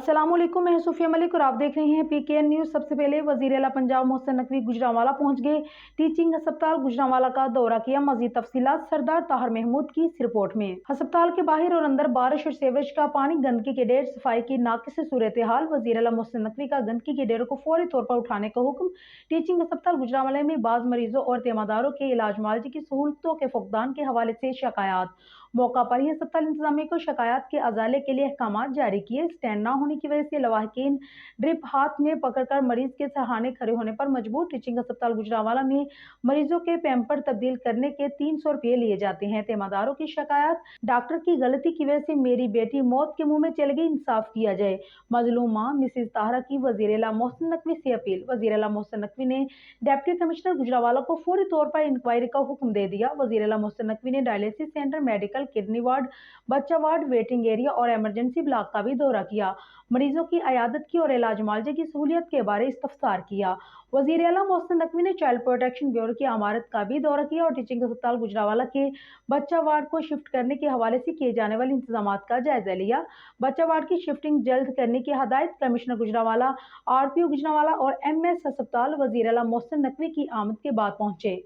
अस्सलाम वालेकुम, मैं सूफिया मलिक और आप देख रहे हैं PKN न्यूज़। सबसे पहले वजीर आला पंजाब मोहसिन नकवी गुजरांवाला पहुंच गए। टीचिंग अस्पताल गुजरांवाला का दौरा किया। मजीद तफसीलात सरदार ताहर महमूद की इस रिपोर्ट में। अस्पताल के बाहर और अंदर बारिश और सीवरेज का पानी, गंदगी के ढेर, सफाई की नाकिस सूरत हाल। वजीर आला मोहसिन नकवी का गंदगी के ढेरों को फौरी तौर पर उठाने का हुक्म। टीचिंग अस्पताल गुजरांवाला में बाज मरीजों और तीमारदारों के इलाज मुआवजे की सहूलतों के फुकदान के हवाले से शिकायत। मौका पर ही अस्पताल इंतजामिया को शिकायत के अजाले के लिए अहकाम जारी किए। स्टैंड न होने की वजह से लवाहकीन ड्रिप हाथ में पकड़कर मरीज के सहारे खड़े होने पर मजबूर। टीचिंग अस्पताल गुजरांवाला में मरीजों के पैम्पर तब्दील करने के 300 रुपये लिए जाते हैं। तीमारदारों की शिकायत, डॉक्टर की गलती की वजह से मेरी बेटी मौत के मुंह में चल गई, इंसाफ किया जाए। मजलूम मां मिसेज ताहरा की वजीर आला मोहसिन नकवी से अपील। वजीर आला मोहसिन नकवी ने डिप्टी कमिश्नर गुजरांवाला को फौरी तौर पर इंक्वायरी का हुक्म दे दिया। वजीर आला मोहसिन नकवी ने dialysis centre, medical, kidney ward, बच्चा वार्ड, वेटिंग एरिया और इमरजेंसी ब्लॉक का भी दौरा किया। मरीजों की अयादत की और इलाज मुआवजे की सहूलियत के बारे इस्तफसार किया। वजीर आला मोहसिन नकवी ने चाइल्ड प्रोटेक्शन ब्यूरो की इमारत का भी दौरा किया और टीचिंग अस्पताल गुजरांवाला के बच्चा वार्ड को शिफ्ट करने के हवाले से किए जाने वाले इंतजाम का जायजा लिया। बच्चा वार्ड की शिफ्टिंग जल्द करने की हदायत। कमिश्नर गुजरांवाला, RPO गुजरांवाला और MS अस्पताल वजीर आला मोहसिन नकवी की आमद के बाद पहुंचे।